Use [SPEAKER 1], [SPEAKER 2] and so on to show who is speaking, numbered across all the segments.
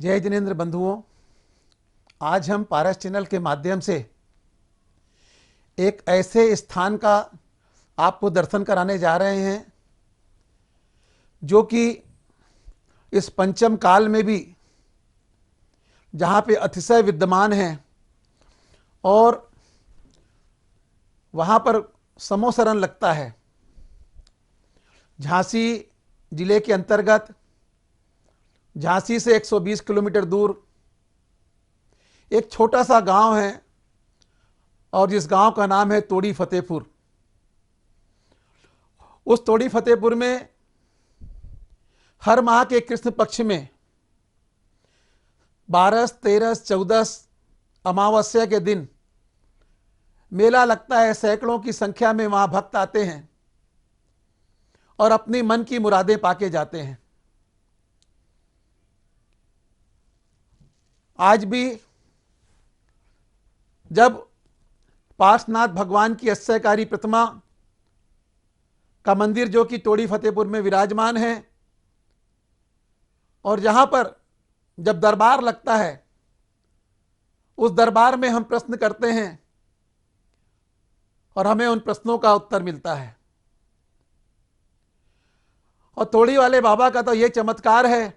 [SPEAKER 1] जय जिनेंद्र बंधुओं, आज हम पारस चैनल के माध्यम से एक ऐसे स्थान का आपको दर्शन कराने जा रहे हैं जो कि इस पंचम काल में भी जहाँ पे अतिशय विद्यमान है और वहाँ पर समोसरण लगता है। झांसी जिले के अंतर्गत झांसी से 120 किलोमीटर दूर एक छोटा सा गांव है और जिस गांव का नाम है तोड़ी फतेहपुर। उस तोड़ी फतेहपुर में हर माह के कृष्ण पक्ष में 12, 13, 14 अमावस्या के दिन मेला लगता है। सैकड़ों की संख्या में वहां भक्त आते हैं और अपनी मन की मुरादें पाके जाते हैं। आज भी जब पार्श्वनाथ भगवान की अश्चर्यकारी प्रतिमा का मंदिर जो कि तोड़ी फतेहपुर में विराजमान है और जहां पर जब दरबार लगता है उस दरबार में हम प्रश्न करते हैं और हमें उन प्रश्नों का उत्तर मिलता है। और तोड़ी वाले बाबा का तो यह चमत्कार है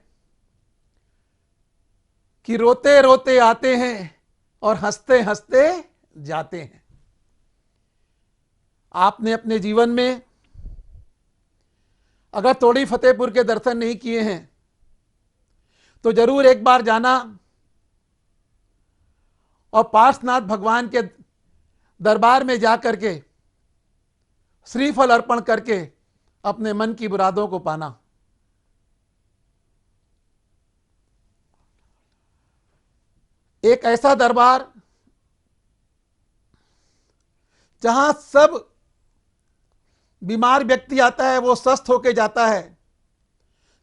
[SPEAKER 1] कि रोते रोते आते हैं और हंसते हंसते जाते हैं। आपने अपने जीवन में अगर तोड़ी फतेहपुर के दर्शन नहीं किए हैं तो जरूर एक बार जाना और पार्श्वनाथ भगवान के दरबार में जाकर के श्रीफल अर्पण करके अपने मन की मुरादों को पाना। एक ऐसा दरबार जहां सब बीमार व्यक्ति आता है वो स्वस्थ होके जाता है,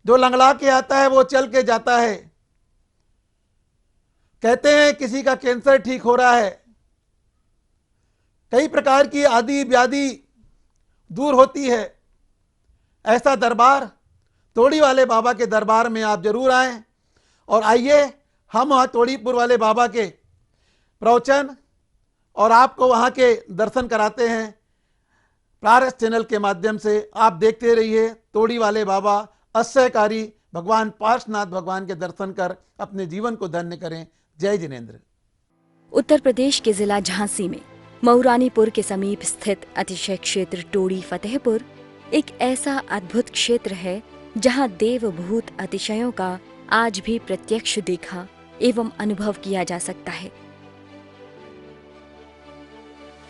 [SPEAKER 1] जो लंगड़ा के आता है वो चल के जाता है। कहते हैं किसी का कैंसर ठीक हो रहा है, कई प्रकार की आदि व्याधि दूर होती है। ऐसा दरबार तोड़ी वाले बाबा के दरबार में आप जरूर आएं और आइए हम वहाँ तोड़ीपुर वाले बाबा के प्रवचन और आपको वहाँ के दर्शन कराते हैं पारस चैनल के माध्यम से। आप देखते रहिए तोड़ी वाले बाबा अश्चर्यकारी भगवान पार्श्वनाथ भगवान के दर्शन कर अपने जीवन को धन्य करें। जय जिनेंद्र।
[SPEAKER 2] उत्तर प्रदेश के जिला झांसी में मऊरानीपुर के समीप स्थित अतिशय क्षेत्र तोड़ी फतेहपुर एक ऐसा अद्भुत क्षेत्र है जहां देवभूत अतिशयों का आज भी प्रत्यक्ष देखा एवं अनुभव किया जा सकता है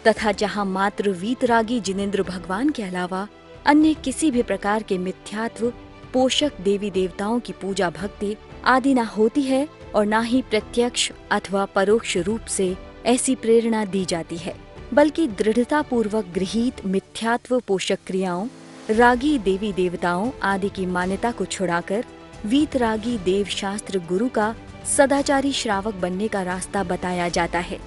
[SPEAKER 2] तथा जहां मात्र वीतरागी जिनेंद्र भगवान के अलावा अन्य किसी भी प्रकार के मिथ्यात्व पोषक देवी देवताओं की पूजा भक्ति आदि न होती है और न ही प्रत्यक्ष अथवा परोक्ष रूप से ऐसी प्रेरणा दी जाती है, बल्कि दृढ़ता पूर्वक गृहीत मिथ्यात्व पोषक क्रियाओं रागी देवी देवताओं आदि की मान्यता को छुड़ाकर वीतरागी देव शास्त्र गुरु का सदाचारी श्रावक बनने का रास्ता बताया जाता है।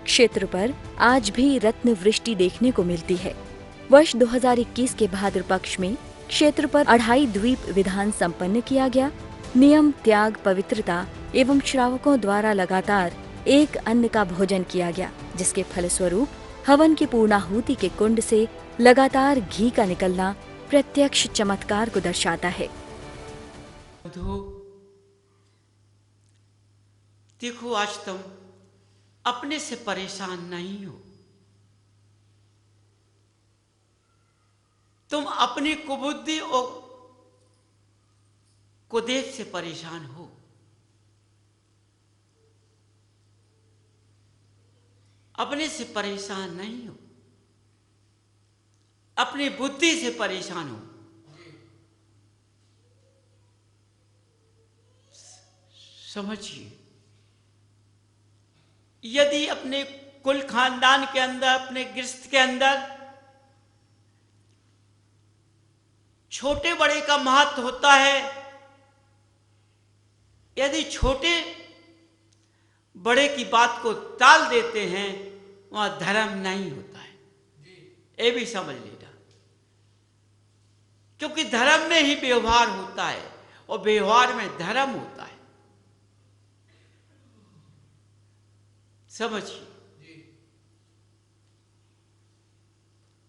[SPEAKER 2] क्षेत्र पर आज भी रत्न वृष्टि देखने को मिलती है। वर्ष 2021 के भाद्र पक्ष में क्षेत्र पर अढ़ाई द्वीप विधान संपन्न किया गया। नियम त्याग पवित्रता एवं श्रावकों द्वारा लगातार एक अन्न का भोजन किया गया, जिसके फलस्वरूप हवन की पूर्णाहुति के कुंड से लगातार घी का निकलना प्रत्यक्ष चमत्कार को दर्शाता है।
[SPEAKER 3] देखो, आज तुम अपने से परेशान नहीं हो, तुम अपनी कुबुद्धि और कुदेश से परेशान हो। अपने से परेशान नहीं हो, अपनी बुद्धि से परेशान हो। समझिए, यदि अपने कुल खानदान के अंदर, अपने गृहस्थ के अंदर छोटे बड़े का महत्व होता है, यदि छोटे बड़े की बात को टाल देते हैं, वहां धर्म नहीं होता है। ये भी समझ लेना, क्योंकि धर्म में ही व्यवहार होता है और व्यवहार में धर्म होता है। समझिए,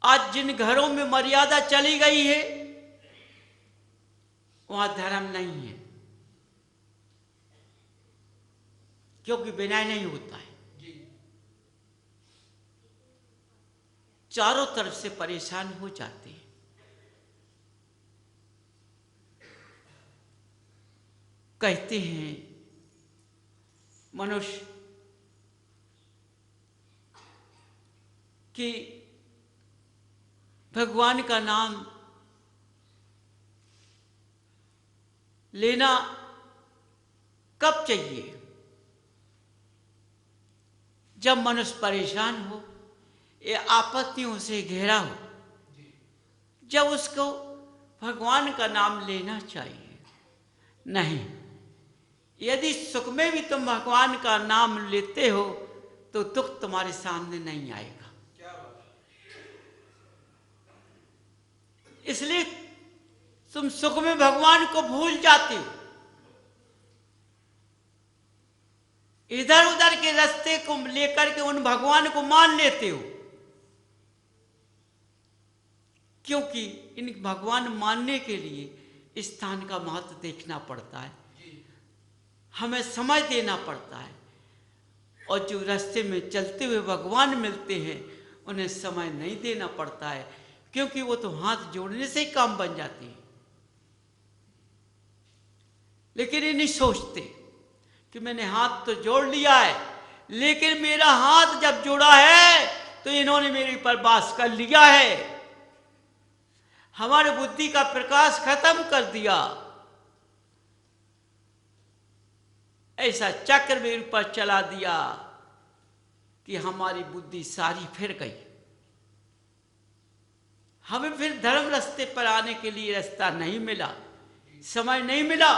[SPEAKER 3] आज जिन घरों में मर्यादा चली गई है वहां धर्म नहीं है, क्योंकि विनय नहीं होता है। चारों तरफ से परेशान हो जाते हैं। कहते हैं मनुष्य कि भगवान का नाम लेना कब चाहिए? जब मनुष्य परेशान हो, ये आपत्तियों से घेरा हो, जब उसको भगवान का नाम लेना चाहिए। नहीं, यदि सुख में भी तुम भगवान का नाम लेते हो तो दुख तुम्हारे सामने नहीं आएगा। इसलिए तुम सुख में भगवान को भूल जाते हो, इधर उधर के रास्ते को लेकर के उन भगवान को मान लेते हो, क्योंकि इन भगवान मानने के लिए स्थान का महत्व देखना पड़ता है, हमें समय देना पड़ता है। और जो रास्ते में चलते हुए भगवान मिलते हैं उन्हें समय नहीं देना पड़ता है, क्योंकि वो तो हाथ जोड़ने से ही काम बन जाते हैं। लेकिन ये नहीं सोचते कि मैंने हाथ तो जोड़ लिया है, लेकिन मेरा हाथ जब जुड़ा है तो इन्होंने मेरे पर वास कर लिया है, हमारी बुद्धि का प्रकाश खत्म कर दिया, ऐसा चक्र मेरे ऊपर चला दिया कि हमारी बुद्धि सारी फिर गई। हमें फिर धर्म रास्ते पर आने के लिए रास्ता नहीं मिला, समय नहीं मिला।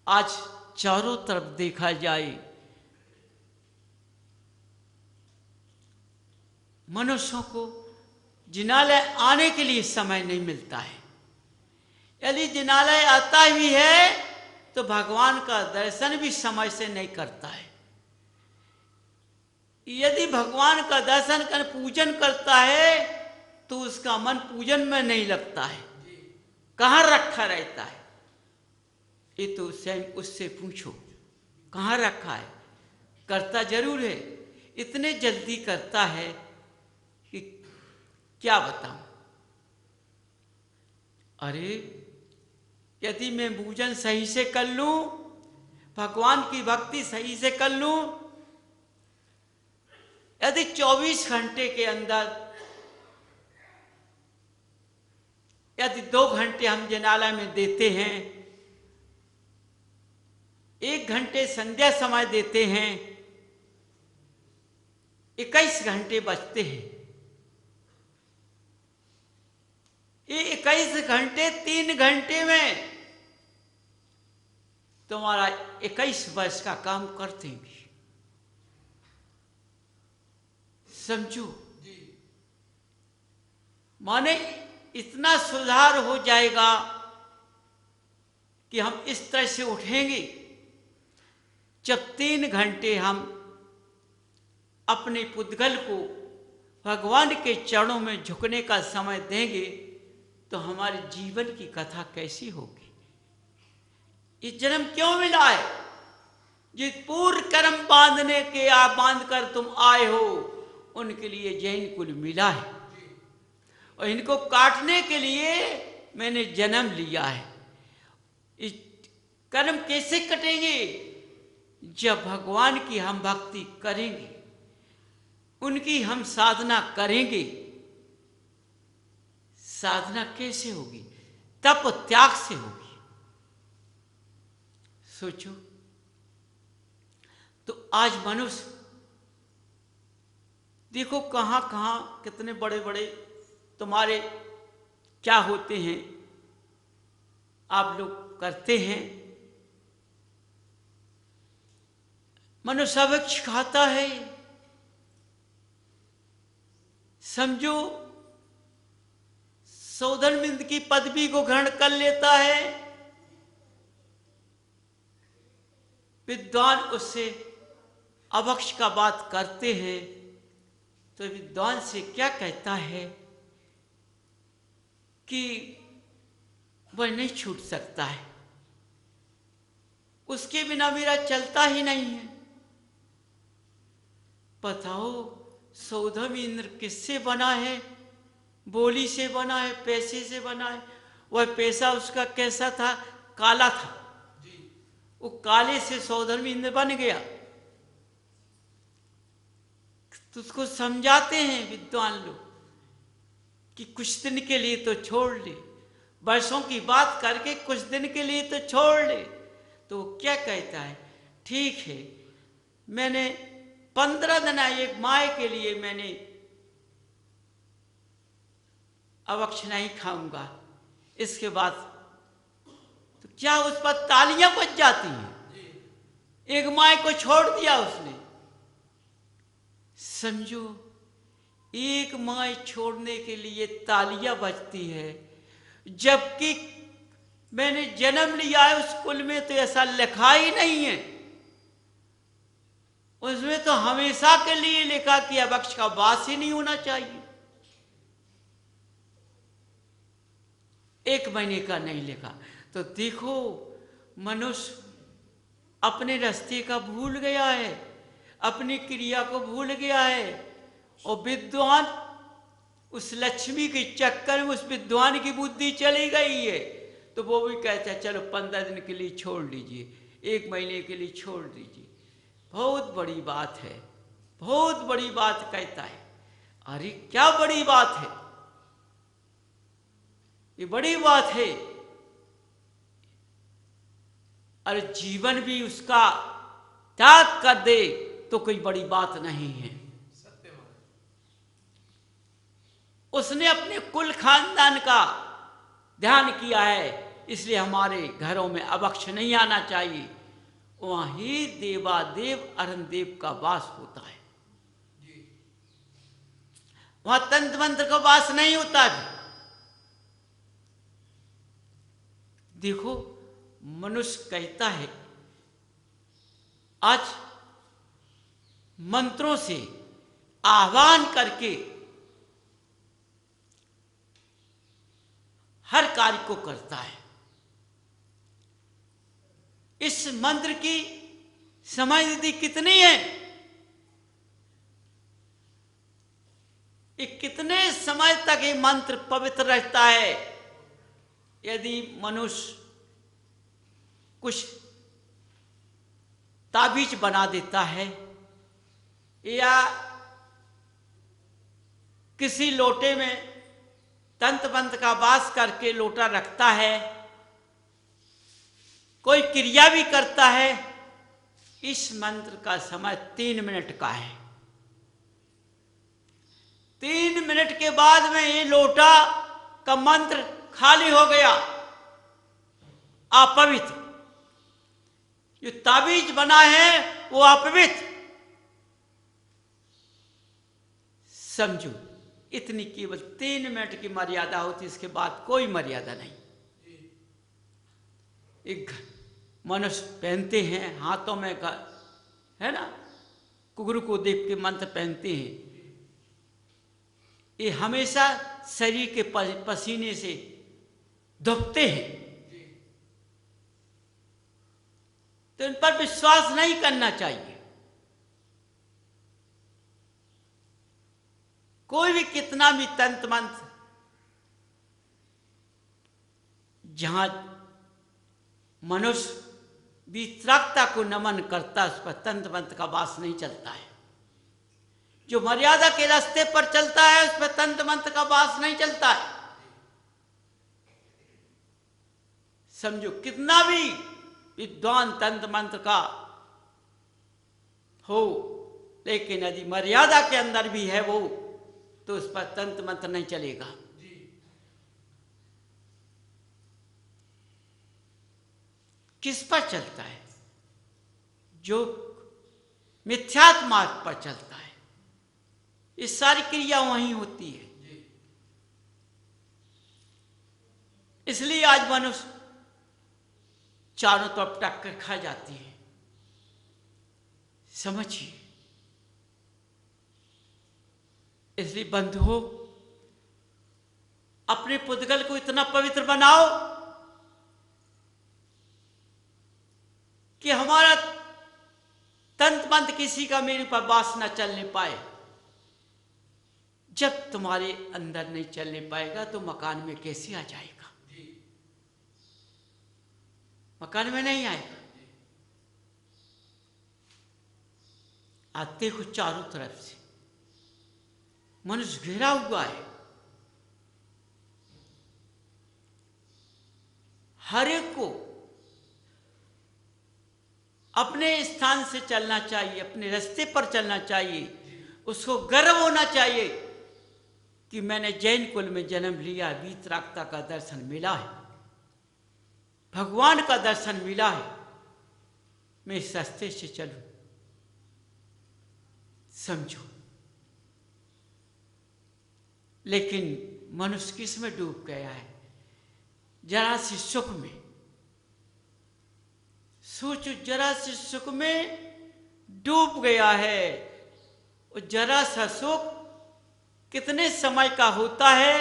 [SPEAKER 3] आज चारों तरफ देखा जाए, मनुष्यों को जिनालय आने के लिए समय नहीं मिलता है। यदि जिनालय आता भी है तो भगवान का दर्शन भी समय से नहीं करता है। यदि भगवान का दर्शन कर पूजन करता है तो उसका मन पूजन में नहीं लगता है, कहाँ रखा रहता है? ये तो स्वयं उससे पूछो, कहाँ रखा है? करता जरूर है, इतने जल्दी करता है कि क्या बताऊं। अरे यदि मैं पूजन सही से कर लूं, भगवान की भक्ति सही से कर लूं, यदि 24 घंटे के अंदर यदि 2 घंटे हम जिनालय में देते हैं, 1 घंटे संध्या समय देते हैं, 21 घंटे बचते हैं। ये 21 घंटे 3 घंटे में तुम्हारा 21 वर्ष का काम कर देंगे। समझो, माने इतना सुधार हो जाएगा कि हम इस तरह से उठेंगे। जब 3 घंटे हम अपने पुद्गल को भगवान के चरणों में झुकने का समय देंगे तो हमारे जीवन की कथा कैसी होगी? ये जन्म क्यों मिला है? जिस पूर्व कर्म बांधने के आप बांध कर तुम आए हो, उनके लिए जैन कुल मिला है, और इनको काटने के लिए मैंने जन्म लिया है। इस कर्म कैसे कटेंगे? जब भगवान की हम भक्ति करेंगे, उनकी हम साधना करेंगे। साधना कैसे होगी? तप त्याग से होगी। सोचो, तो आज मनुष्य देखो कहां कहां कितने बड़े बड़े तुम्हारे क्या होते हैं, आप लोग करते हैं। मनुष्य वृक्ष खाता है, समझो सौधनबिंद की पदवी को ग्रहण कर लेता है, विद्वान उससे अवक्ष का बात करते हैं तो विद्वान से क्या कहता है कि वह नहीं छूट सकता है, उसके बिना मेरा चलता ही नहीं है। बताओ सौधम इंद्र किससे बना है? बोली से बना है, पैसे से बना है। वह पैसा उसका कैसा था? काला था। वो काले से सौधर्म इंद्र बन गया। तो उसको समझाते हैं विद्वान लोग कि कुछ दिन के लिए तो छोड़ ले, वर्षों की बात करके कुछ दिन के लिए तो छोड़ ले। तो क्या कहता है, ठीक है मैंने 15 दिन एक माय के लिए मैंने अवक्ष नहीं खाऊंगा। इसके बाद तो क्या उस पर तालियां बज जाती हैं। एक माय को छोड़ दिया उसने। समझो एक माय छोड़ने के लिए तालियां बजती है, जबकि मैंने जन्म लिया है उस कुल में तो ऐसा लिखा ही नहीं है। उसमें तो हमेशा के लिए लिखा कि अवक्ष का वास ही नहीं होना चाहिए। 1 महीने का नहीं लिखा। तो देखो मनुष्य अपने रास्ते का भूल गया है, अपनी क्रिया को भूल गया है। और विद्वान उस लक्ष्मी के चक्कर में उस विद्वान की बुद्धि चली गई है। तो वो भी कहता है चलो 15 दिन के लिए छोड़ लीजिए, 1 महीने के लिए छोड़ दीजिए। बहुत बड़ी बात है, बहुत बड़ी बात कहता है। अरे क्या बड़ी बात है? ये बड़ी बात है। अरे जीवन भी उसका त्याग कर दे तो कोई बड़ी बात नहीं है। उसने अपने कुल खानदान का ध्यान किया है, इसलिए हमारे घरों में अवक्ष नहीं आना चाहिए। वहां ही देवादेव अरुणदेव का वास होता है, वहां तंत्र मंत्र का वास नहीं होता है। देखो मनुष्य कहता है आज मंत्रों से आह्वान करके हर कार्य को करता है। इस मंत्र की समझदारी कितनी है? ये कितने समय तक ये मंत्र पवित्र रहता है? यदि मनुष्य कुछ ताबीज बना देता है या किसी लोटे में तंत्र मंत्र का वास करके लोटा रखता है, कोई क्रिया भी करता है, इस मंत्र का समय 3 मिनट का है। 3 मिनट के बाद में ये लोटा का मंत्र खाली हो गया, अपवित्र। जो ताबीज बना है वो अपवित्र। समझो इतनी केवल 3 मिनट की मर्यादा होती, इसके बाद कोई मर्यादा नहीं। एक मनुष्य पहनते हैं हाथों में का है ना, कुगरू को देख के मंत्र पहनते हैं। ये हमेशा शरीर के पसीने से धुपते हैं, तो इन पर विश्वास नहीं करना चाहिए। कोई भी कितना भी तंत्र मंत्र, जहां मनुष्य वितरागता को नमन करता उस पर तंत्र मंत्र का वास नहीं चलता है। जो मर्यादा के रास्ते पर चलता है उस पर तंत्र मंत्र का वास नहीं चलता है। समझो कितना भी विद्वान तंत्र मंत्र का हो, लेकिन यदि मर्यादा के अंदर भी है वो, तो उस पर तंत्र मंत्र नहीं चलेगा। किस पर चलता है? जो मिथ्यात्व मार्ग पर चलता है। ये सारी क्रिया वहीं होती है। इसलिए आज मनुष्य चारों तरफ टक्कर खा जाती है। समझिए इसलिए बंधुओं, अपने पुद्गल को इतना पवित्र बनाओ कि हमारा तंत मंत किसी का मेरे पर वास न चलने पाए। जब तुम्हारे अंदर नहीं चलने पाएगा तो मकान में कैसे आ जाएगा? मकान में नहीं आएगा। आते हो चारों तरफ से मनुष्य घिरा हुआ है। हर एक को अपने स्थान से चलना चाहिए, अपने रास्ते पर चलना चाहिए। उसको गर्व होना चाहिए कि मैंने जैन कुल में जन्म लिया, वीतरागता का दर्शन मिला है, भगवान का दर्शन मिला है, मैं इस रास्ते से चलूं। समझो, लेकिन मनुष्य किस में डूब गया है? जरा सी सुख में। सोचो, जरा सी सुख में डूब गया है। और जरा सा सुख कितने समय का होता है?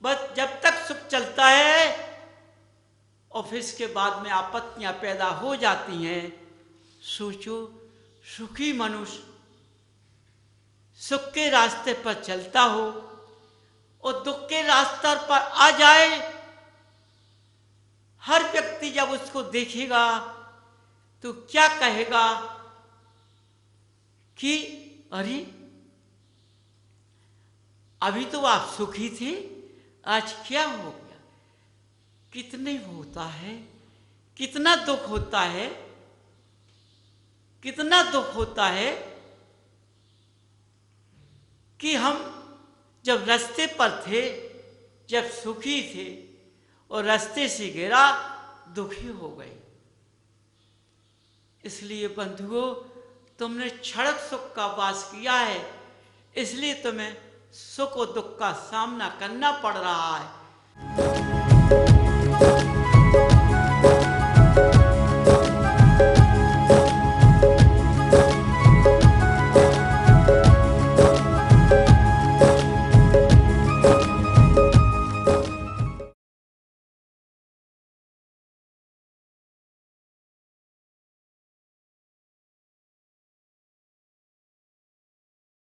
[SPEAKER 3] बस जब तक सुख चलता है और फिर इसके बाद में आपत्तियां पैदा हो जाती हैं। सोचो, सुखी मनुष्य सुख के रास्ते पर चलता हो और दुख के रास्ते पर आ जाए, हर व्यक्ति जब उसको देखेगा तो क्या कहेगा कि अरे, अभी तो आप सुखी थे, आज क्या हो गया? कितने होता है, कितना दुख होता है, कितना दुख होता है कि हम जब रास्ते पर थे, जब सुखी थे और रास्ते से गिरा, दुखी हो गए। इसलिए बंधुओं, तुमने क्षणिक सुख का वास किया है, इसलिए तुम्हें सुख और दुख का सामना करना पड़ रहा है।